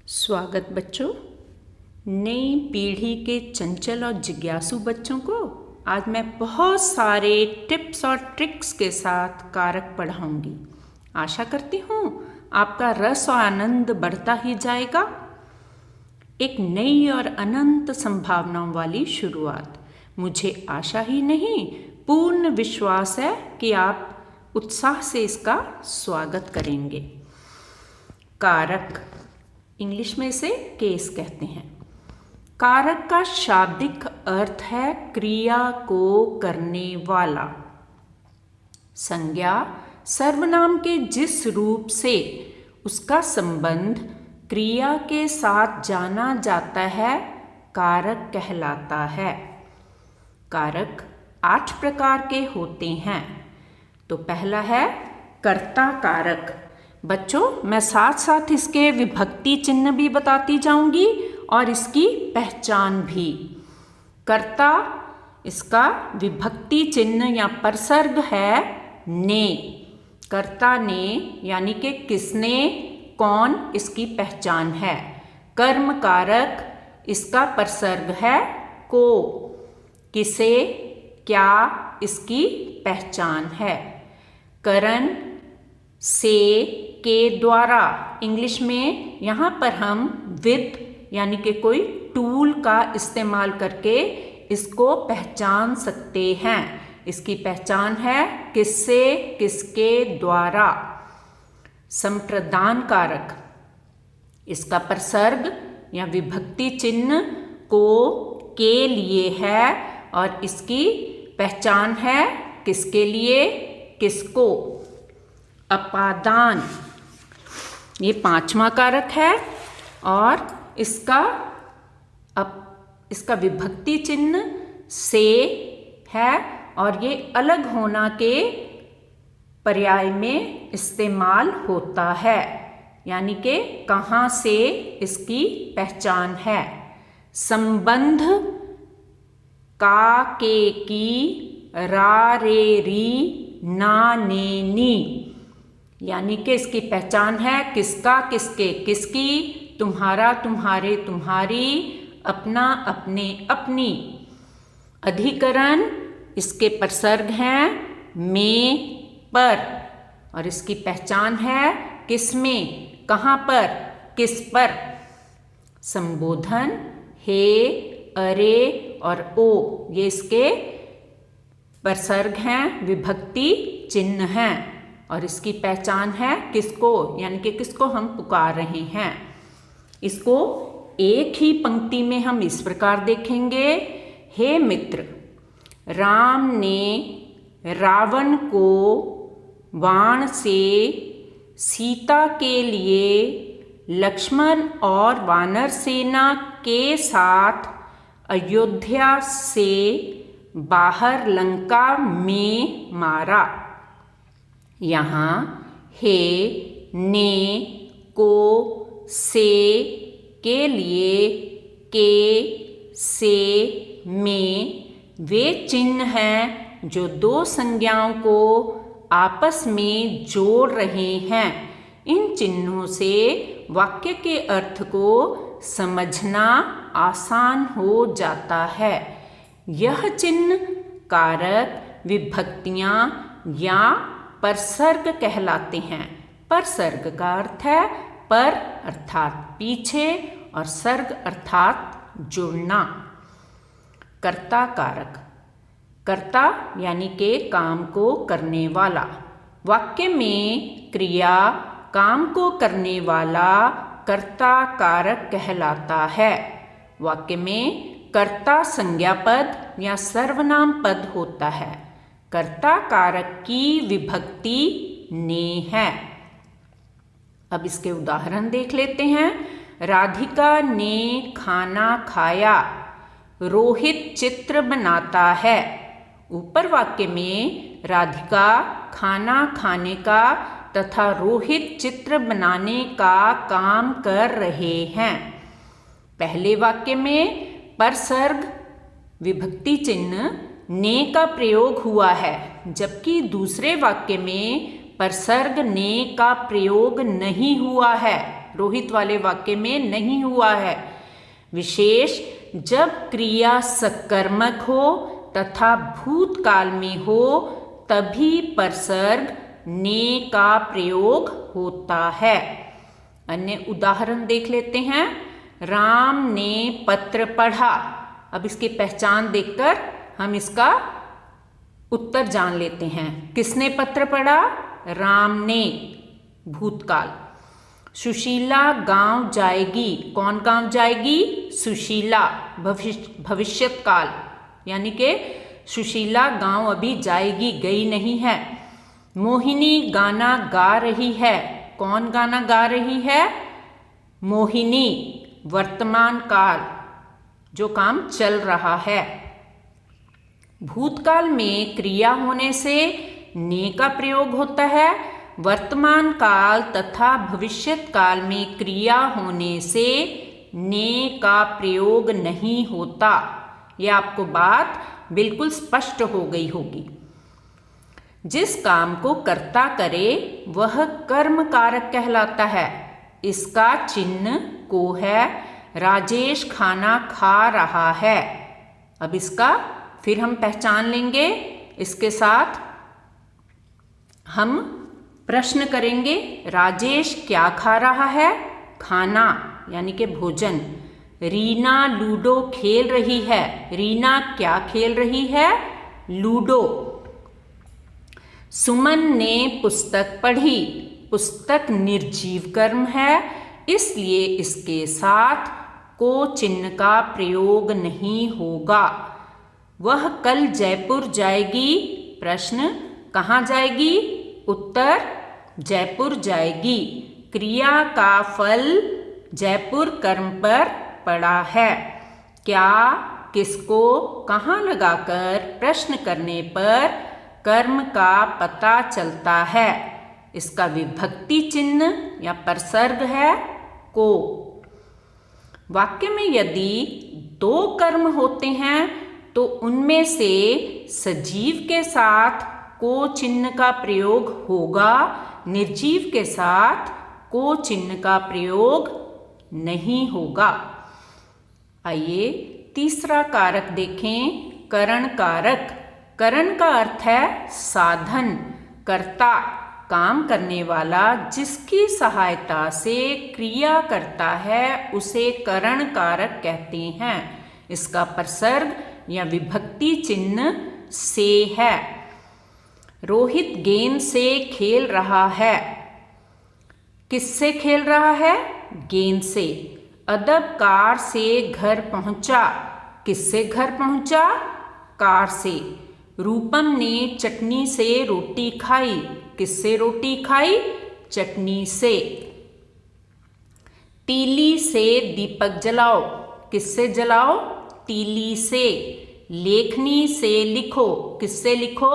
स्वागत बच्चों। नई पीढ़ी के चंचल और जिज्ञासु बच्चों को आज मैं बहुत सारे टिप्स और ट्रिक्स के साथ कारक पढ़ाऊंगी। आशा करती हूँ आपका रस और आनंद बढ़ता ही जाएगा। एक नई और अनंत संभावनाओं वाली शुरुआत। मुझे आशा ही नहीं, पूर्ण विश्वास है कि आप उत्साह से इसका स्वागत करेंगे। कारक, इंग्लिश में इसे केस कहते हैं। कारक का शाब्दिक अर्थ है क्रिया को करने वाला। संज्ञा सर्वनाम के जिस रूप से उसका संबंध क्रिया के साथ जाना जाता है, कारक कहलाता है। कारक 8 प्रकार के होते हैं। तो पहला है कर्ता कारक। बच्चों, मैं साथ साथ इसके विभक्ति चिन्ह भी बताती जाऊंगी और इसकी पहचान भी। कर्ता, इसका विभक्ति चिन्ह या परसर्ग है ने। कर्ता ने यानी कि किसने, कौन, इसकी पहचान है। कर्म कारक, इसका परसर्ग है को। किसे, क्या, इसकी पहचान है। करण, से, के द्वारा। इंग्लिश में यहाँ पर हम विद यानी कि कोई टूल का इस्तेमाल करके इसको पहचान सकते हैं। इसकी पहचान है किससे, किसके द्वारा। संप्रदान कारक, इसका परसर्ग या विभक्ति चिन्ह को के लिए है और इसकी पहचान है किसके लिए, किसको। अपादान, ये 5वां कारक है और इसका विभक्ति चिन्ह से है और ये अलग होना के पर्याय में इस्तेमाल होता है, यानी कि कहाँ से इसकी पहचान है। संबंध का, के, की, रा, रे, री, ना, ने, नी, यानी कि इसकी पहचान है किसका, किसके, किसकी, तुम्हारा, तुम्हारे, तुम्हारी, अपना, अपने, अपनी। अधिकरण, इसके परसर्ग हैं में, पर और इसकी पहचान है किसमें, कहाँ पर, किस पर। संबोधन हे, अरे और ओ, ये इसके परसर्ग हैं, विभक्ति चिन्ह हैं और इसकी पहचान है किसको, यानी कि किसको हम पुकार रहे हैं। इसको एक ही पंक्ति में हम इस प्रकार देखेंगे। हे मित्र, राम ने रावण को बाण से सीता के लिए लक्ष्मण और वानर सेना के साथ अयोध्या से बाहर लंका में मारा। यहाँ हे, ने, को, से के लिए के, से, में वे चिन्ह हैं जो दो संज्ञाओं को आपस में जोड़ रहे हैं। इन चिन्हों से वाक्य के अर्थ को समझना आसान हो जाता है। यह चिन्ह कारक, विभक्तियाँ या परसर्ग कहलाते हैं। परसर्ग का अर्थ है पर अर्थात पीछे और सर्ग अर्थात जुड़ना। कर्ता कारक, कर्ता यानी कि काम को करने वाला। वाक्य में क्रिया काम को करने वाला कर्ता कारक कहलाता है। वाक्य में कर्ता संज्ञा पद या सर्वनाम पद होता है। कर्ता कारक की विभक्ति ने है। अब इसके उदाहरण देख लेते हैं। राधिका ने खाना खाया, रोहित चित्र बनाता है। ऊपर वाक्य में राधिका खाना खाने का तथा रोहित चित्र बनाने का काम कर रहे हैं। पहले वाक्य में परसर्ग विभक्ति चिन्ह ने का प्रयोग हुआ है, जबकि दूसरे वाक्य में परसर्ग ने का प्रयोग नहीं हुआ है। रोहित वाले वाक्य में नहीं हुआ है। विशेष जब क्रिया सकर्मक हो तथा भूतकाल में हो तभी परसर्ग ने का प्रयोग होता है। अन्य उदाहरण देख लेते हैं। राम ने पत्र पढ़ा। अब इसकी पहचान देखकर हम इसका उत्तर जान लेते हैं। किसने पत्र पढ़ा? राम ने, भूतकाल। सुशीला गांव जाएगी। कौन गांव जाएगी? सुशीला, भविष्यकाल, यानी कि सुशीला गांव अभी जाएगी, गई नहीं है। मोहिनी गाना गा रही है। कौन गाना गा रही है? मोहिनी, वर्तमान काल, जो काम चल रहा है। भूतकाल में क्रिया होने से ने का प्रयोग होता है। वर्तमान काल तथा भविष्यत काल में क्रिया होने से ने का प्रयोग नहीं होता। यह आपको बात बिल्कुल स्पष्ट हो गई होगी। जिस काम को कर्ता करे वह कर्म कारक कहलाता है। इसका चिन्ह को है। राजेश खाना खा रहा है। अब इसका फिर हम पहचान लेंगे। इसके साथ हम प्रश्न करेंगे। राजेश क्या खा रहा है? खाना, यानी कि भोजन। रीना लूडो खेल रही है। रीना क्या खेल रही है? लूडो। सुमन ने पुस्तक पढ़ी। पुस्तक निर्जीव कर्म है, इसलिए इसके साथ को चिन्ह का प्रयोग नहीं होगा। वह कल जयपुर जाएगी। प्रश्न, कहाँ जाएगी? उत्तर, जयपुर जाएगी। क्रिया का फल जयपुर कर्म पर पड़ा है। क्या, किसको, कहाँ लगाकर प्रश्न करने पर कर्म का पता चलता है। इसका विभक्ति चिन्ह या परसर्ग है को। वाक्य में यदि दो कर्म होते हैं तो उनमें से सजीव के साथ को चिन्ह का प्रयोग होगा, निर्जीव के साथ को चिन्ह का प्रयोग नहीं होगा। आइए तीसरा कारक देखें, करण कारक। करण का अर्थ है साधन, कर्ता, काम करने वाला, जिसकी सहायता से क्रिया करता है उसे करण कारक कहते हैं। इसका परसर्ग या विभक्ति चिन्ह से है। रोहित गेंद से खेल रहा है। किससे खेल रहा है? गेंद से। अदब कार से घर पहुंचा। किससे घर पहुंचा? कार से। रूपम ने चटनी से रोटी खाई। किससे रोटी खाई? चटनी से। तीली से दीपक जलाओ। किससे जलाओ? तीली से। लेखनी से लिखो। किससे लिखो?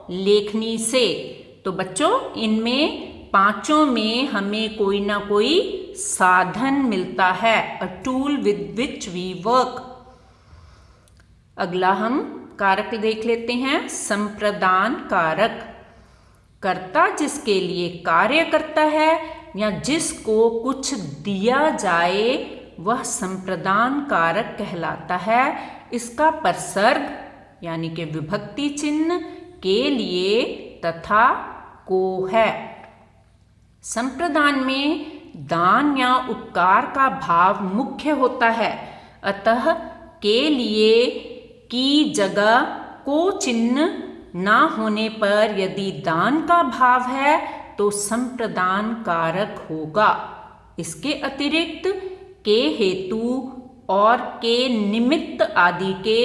लेखनी से। तो बच्चों, इनमें पांचों में हमें कोई ना कोई साधन मिलता है, a tool with which we work. अगला हम कारक देख लेते हैं, संप्रदान कारक। कर्ता जिसके लिए कार्य करता है या जिसको कुछ दिया जाए वह संप्रदान कारक कहलाता है। इसका परसर्ग यानी कि विभक्ति चिन्ह के लिए तथा को है। संप्रदान में दान या उपकार का भाव मुख्य होता है, अतः के लिए की जगह को चिन्ह ना होने पर यदि दान का भाव है तो संप्रदान कारक होगा। इसके अतिरिक्त के हेतु और के निमित्त आदि के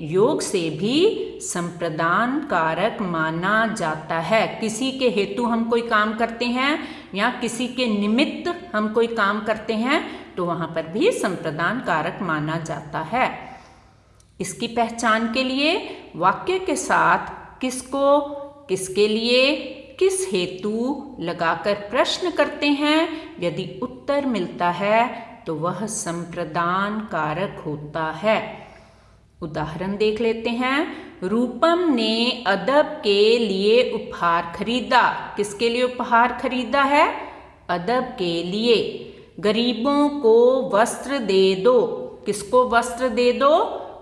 योग से भी संप्रदान कारक माना जाता है। किसी के हेतु हम कोई काम करते हैं या किसी के निमित्त हम कोई काम करते हैं तो वहाँ पर भी संप्रदान कारक माना जाता है। इसकी पहचान के लिए वाक्य के साथ किसको, किसके लिए, किस हेतु लगाकर प्रश्न करते हैं। यदि उत्तर मिलता है तो वह संप्रदान कारक होता है। उदाहरण देख लेते हैं। रूपम ने अदब के लिए उपहार खरीदा। किसके लिए उपहार खरीदा है? अदब के लिए। गरीबों को वस्त्र दे दो। किसको वस्त्र दे दो?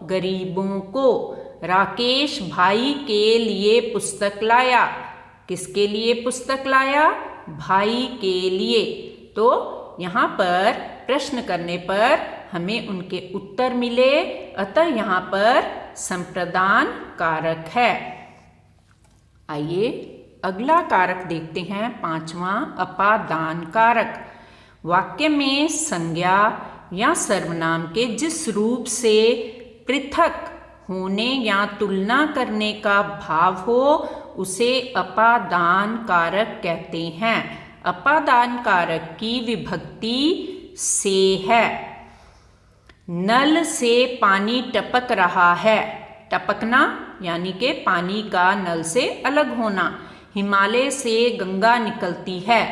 गरीबों को। राकेश भाई के लिए पुस्तक लाया। किसके लिए पुस्तक लाया? भाई के लिए। तो यहाँ पर प्रश्न करने पर हमें उनके उत्तर मिले, अतः यहाँ पर संप्रदान कारक है। आइए अगला कारक देखते हैं, पांचवा अपादान कारक। वाक्य में संज्ञा या सर्वनाम के जिस रूप से पृथक होने या तुलना करने का भाव हो उसे अपादान कारक कहते हैं। अपादान कारक की विभक्ति से है। नल से पानी टपक रहा है। टपकना यानी कि पानी का नल से अलग होना। हिमालय से गंगा निकलती है।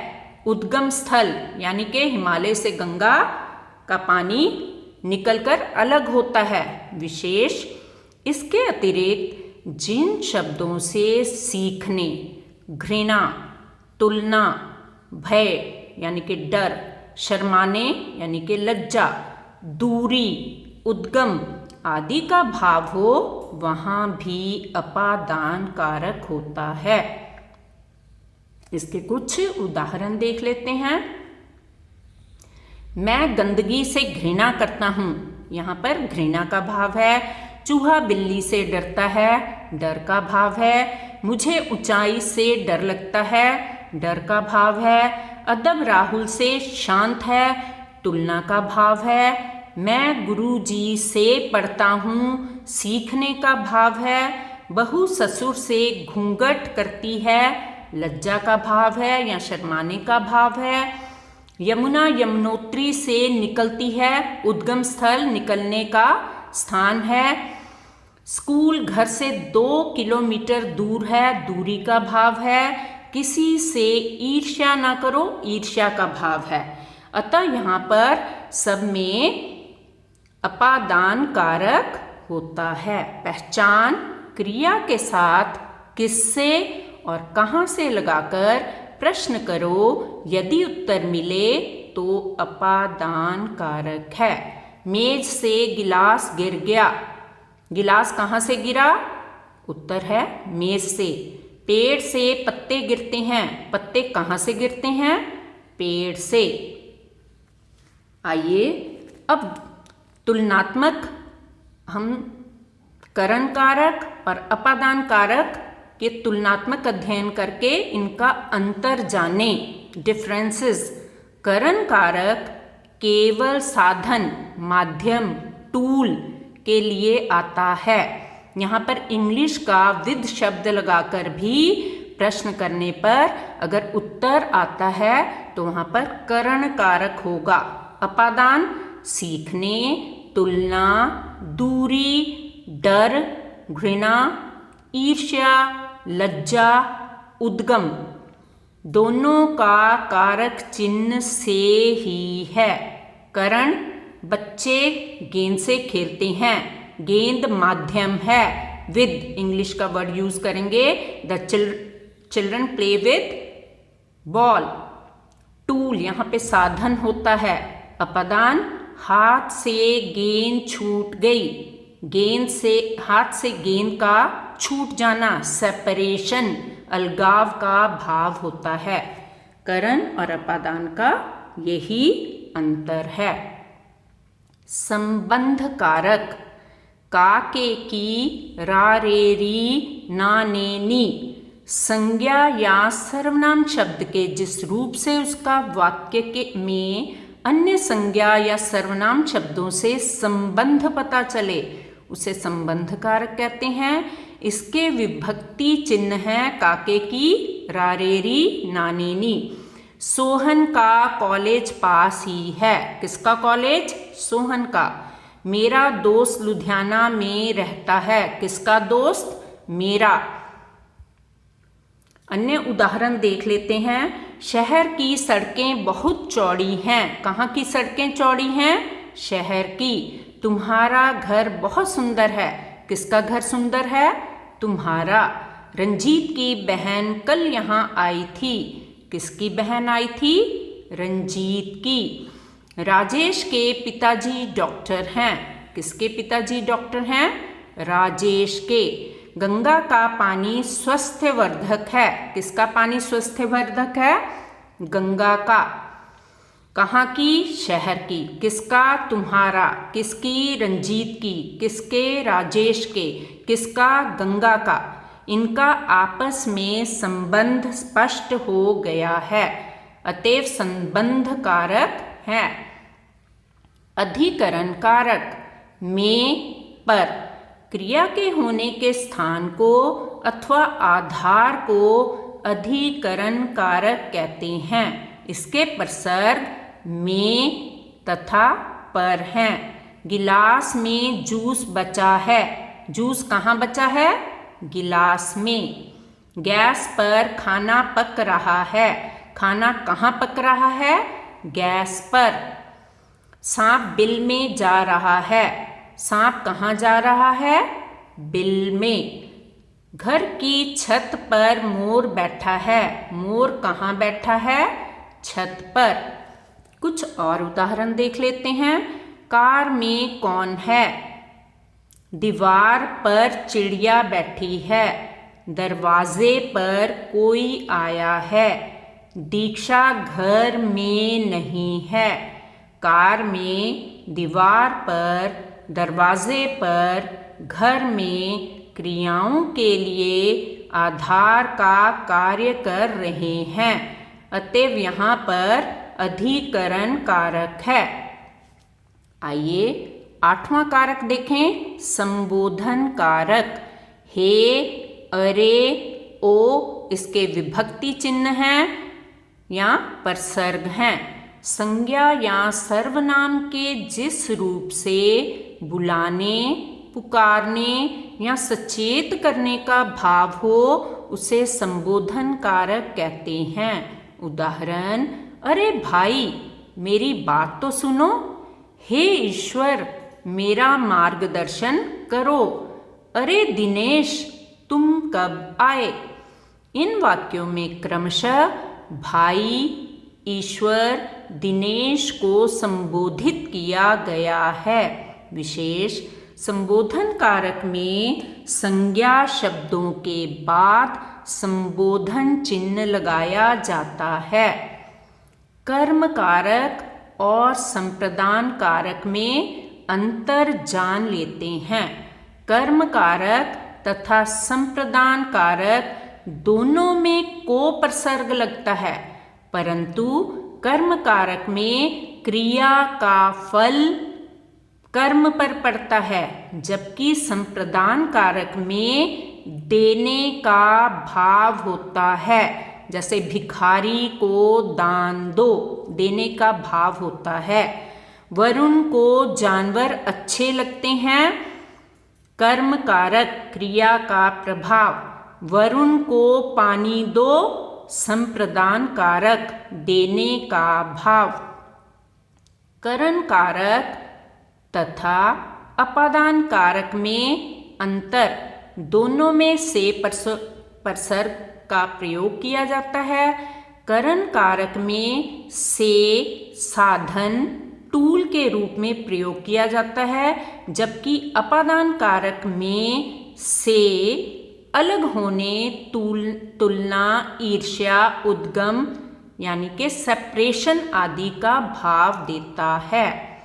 उद्गम स्थल यानी कि हिमालय से गंगा का पानी निकलकर अलग होता है। विशेष। इसके अतिरिक्त जिन शब्दों से सीखने, घृणा, तुलना, भय यानी कि डर, शर्माने यानी कि लज्जा, दूरी, उद्गम आदि का भाव हो वहां भी अपादान कारक होता है। इसके कुछ उदाहरण देख लेते हैं। मैं गंदगी से घृणा करता हूं। यहाँ पर घृणा का भाव है। चूहा बिल्ली से डरता है। डर का भाव है। मुझे ऊंचाई से डर लगता है। डर का भाव है। अदब राहुल से शांत है। तुलना का भाव है। मैं गुरुजी से पढ़ता हूँ। सीखने का भाव है। बहू ससुर से घूंघट करती है। लज्जा का भाव है या शर्माने का भाव है। यमुना यमुनोत्री से निकलती है। उद्गम स्थल निकलने का स्थान है। स्कूल घर से 2 किलोमीटर दूर है। दूरी का भाव है। किसी से ईर्ष्या ना करो, ईर्ष्या का भाव है। अतः यहाँ पर सब में अपादान कारक होता है। पहचान क्रिया के साथ किससे और कहाँ से लगाकर प्रश्न करो। यदि उत्तर मिले तो अपादान कारक है। मेज से गिलास गिर गया। गिलास कहाँ से गिरा? उत्तर है मेज से। पेड़ से पत्ते गिरते हैं। पत्ते कहाँ से गिरते हैं? पेड़ से। आइए अब तुलनात्मक हम करण कारक और अपादान कारक के तुलनात्मक अध्ययन करके इनका अंतर जाने, डिफरेंसेस। करण कारक केवल साधन, माध्यम, टूल के लिए आता है। यहाँ पर इंग्लिश का विद शब्द लगाकर भी प्रश्न करने पर अगर उत्तर आता है तो वहाँ पर करण कारक होगा। अपादान सीखने, तुलना, दूरी, डर, घृणा, ईर्ष्या, लज्जा, उद्गम दोनों का कारक चिन्ह से ही है। करण बच्चे गेंद से खेलते हैं। गेंद माध्यम है। विद इंग्लिश का वर्ड यूज करेंगे। The children play with ball. Tool यहाँ पे साधन होता है। अपादान हाथ से गेंद छूट गई। गेंद से हाथ से गेंद का छूट जाना, सेपरेशन, अलगाव का भाव होता है। करण और अपादान का यही अंतर है। संबंध कारक काके की, रा रे री, ना ने नी। संज्ञा या सर्वनाम शब्द के जिस रूप से उसका वाक्य के में अन्य संज्ञा या सर्वनाम शब्दों से संबंध पता चले उसे संबंध कारक कहते हैं। इसके विभक्ति चिन्ह है काके की, रारेरी, नानेनी। सोहन का कॉलेज पास ही है। किसका कॉलेज? सोहन का। मेरा दोस्त लुधियाना में रहता है। किसका दोस्त? मेरा। अन्य उदाहरण देख लेते हैं। शहर की सड़कें बहुत चौड़ी हैं। कहाँ की सड़कें चौड़ी हैं? शहर की। तुम्हारा घर बहुत सुंदर है। किसका घर सुंदर है? तुम्हारा। रंजीत की बहन कल यहाँ आई थी। किसकी बहन आई थी? रंजीत की। राजेश के पिताजी डॉक्टर हैं। किसके पिताजी डॉक्टर हैं? राजेश के। गंगा का पानी स्वास्थ्यवर्धक है। किसका पानी स्वास्थ्यवर्धक है? गंगा का। कहाँ की? शहर की। किसका? तुम्हारा। किसकी? रंजीत की। किसके? राजेश के। किसका? गंगा का। इनका आपस में संबंध स्पष्ट हो गया है, अतएव संबंध कारक है। अधिकरण कारक में पर क्रिया के होने के स्थान को अथवा आधार को अधिकरण कारक कहते हैं। इसके प्रसर्ग में तथा पर हैं। गिलास में जूस बचा है। जूस कहाँ बचा है? गिलास में। गैस पर खाना पक रहा है। खाना कहाँ पक रहा है? गैस पर। सांप बिल में जा रहा है। सांप कहाँ जा रहा है? बिल में। घर की छत पर मोर बैठा है। मोर कहाँ बैठा है? छत पर। कुछ और उदाहरण देख लेते हैं। कार में कौन है? दीवार पर चिड़िया बैठी है। दरवाजे पर कोई आया है। दीक्षा घर में नहीं है। कार में, दीवार पर, दरवाजे पर, घर में क्रियाओं के लिए आधार का कार्य कर रहे हैं, अतएव यहाँ पर अधिकरण कारक है। आइए 8वां कारक देखें। संबोधन कारक। हे, अरे, ओ इसके विभक्ति चिन्ह हैं या प्रसर्ग हैं। संज्ञा या सर्वनाम के जिस रूप से बुलाने, पुकारने या सचेत करने का भाव हो उसे संबोधन कारक कहते हैं। उदाहरण, अरे भाई मेरी बात तो सुनो। हे ईश्वर मेरा मार्गदर्शन करो। अरे दिनेश तुम कब आए? इन वाक्यों में क्रमशः भाई, ईश्वर, दिनेश को संबोधित किया गया है। विशेष संबोधन कारक में संज्ञा शब्दों के बाद संबोधन चिन्ह लगाया जाता है। कर्म कारक और संप्रदान कारक में अंतर जान लेते हैं। कर्म कारक तथा संप्रदान कारक दोनों में को प्रसर्ग लगता है, परंतु कर्म कारक में क्रिया का फल कर्म पर पड़ता है, जबकि संप्रदान कारक में देने का भाव होता है। जैसे भिखारी को दान दो, देने का भाव होता है। वरुण को जानवर अच्छे लगते हैं। कर्म कारक क्रिया का प्रभाव। वरुण को पानी दो, संप्रदान कारक देने का भाव। करण कारक तथा अपादान कारक में अंतर। दोनों में से प्रसर्ग का प्रयोग किया जाता है। करण कारक में से साधन, टूल के रूप में प्रयोग किया जाता है, जबकि अपादान कारक में से अलग होने, तुलना, ईर्ष्या, उद्गम यानी कि सेपरेशन आदि का भाव देता है।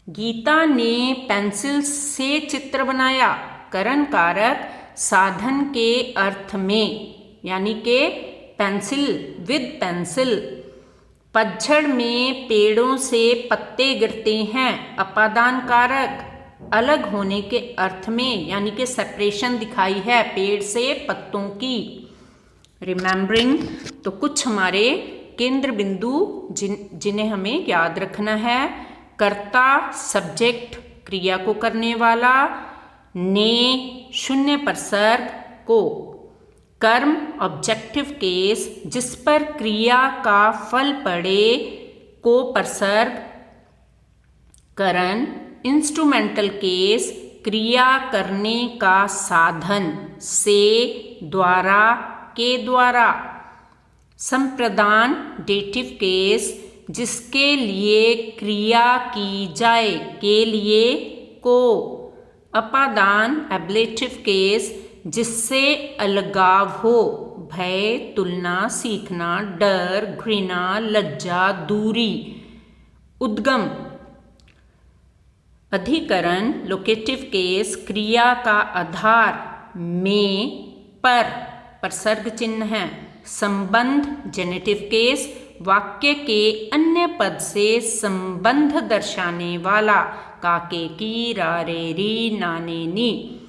गीता ने पेंसिल से चित्र बनाया। करण कारक साधन के अर्थ में यानी कि पेंसिल, विद पेंसिल। पतझड़ में पेड़ों से पत्ते गिरते हैं। अपादान कारक अलग होने के अर्थ में यानी कि सेपरेशन दिखाई है पेड़ से पत्तों की। रिमेंबरिंग, तो कुछ हमारे केंद्र बिंदु जिन्हें हमें याद रखना है। कर्ता, सब्जेक्ट, क्रिया को करने वाला। ने, शून्य प्रसर्ग को। कर्म, ऑब्जेक्टिव केस, जिस पर क्रिया का फल पड़े, को प्रसर्ग। करण, इंस्ट्रूमेंटल केस, क्रिया करने का साधन, से, द्वारा, के द्वारा। संप्रदान, डेटिव केस, जिसके लिए क्रिया की जाए, के लिए को। अपादान एब्लेटिव केस, जिससे अलगाव हो, भय, तुलना, सीखना, डर, घृणा, लज्जा, दूरी। उद्गम अधिकरण लोकेटिव केस, क्रिया का आधार में, पर, प्रसर्ग चिन्ह है। संबंध जेनेटिव केस, वाक्य के अन्य पद से संबंध दर्शाने वाला, काके की, रारे री, नाने नी।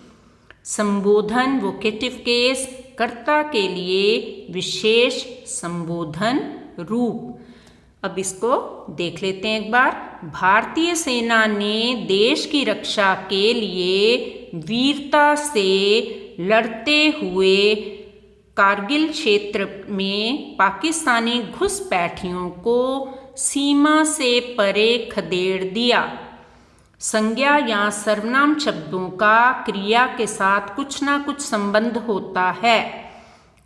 संबोधन वोकेटिव केस, कर्ता के लिए विशेष संबोधन रूप। अब इसको देख लेते हैं एक बार। भारतीय सेना ने देश की रक्षा के लिए वीरता से लड़ते हुए कारगिल क्षेत्र में पाकिस्तानी घुसपैठियों को सीमा से परे खदेड़ दिया। संज्ञा या सर्वनाम शब्दों का क्रिया के साथ कुछ ना कुछ संबंध होता है।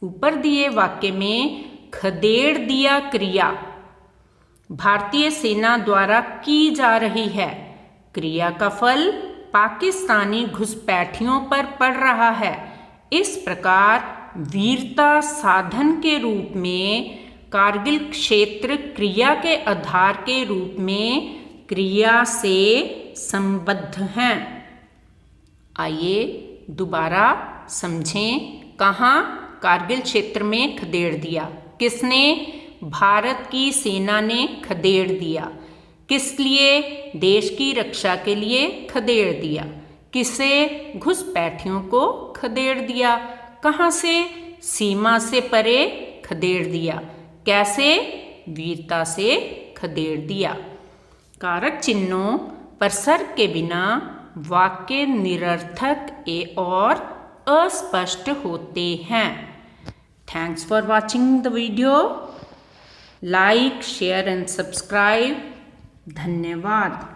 ऊपर दिए वाक्य में खदेड़ दिया क्रिया भारतीय सेना द्वारा की जा रही है। क्रिया का फल पाकिस्तानी घुसपैठियों पर पड़ रहा है। इस प्रकार वीरता साधन के रूप में कारगिल क्षेत्र क्रिया के आधार के रूप में क्रिया से संबद्ध हैं। आइए दोबारा समझें। कहाँ कारगिल क्षेत्र में खदेड़ दिया? किसने? भारत की सेना ने खदेड़ दिया। किस लिए? देश की रक्षा के लिए खदेड़ दिया। किसे? घुसपैठियों को खदेड़ दिया। कहाँ से? सीमा से परे खदेड़ दिया। कैसे? वीरता से खदेड़ दिया। कारक चिन्हों प्रसर्ग के बिना वाक्य निरर्थक और अस्पष्ट होते हैं। Thanks for watching the video. Like, share and subscribe. धन्यवाद।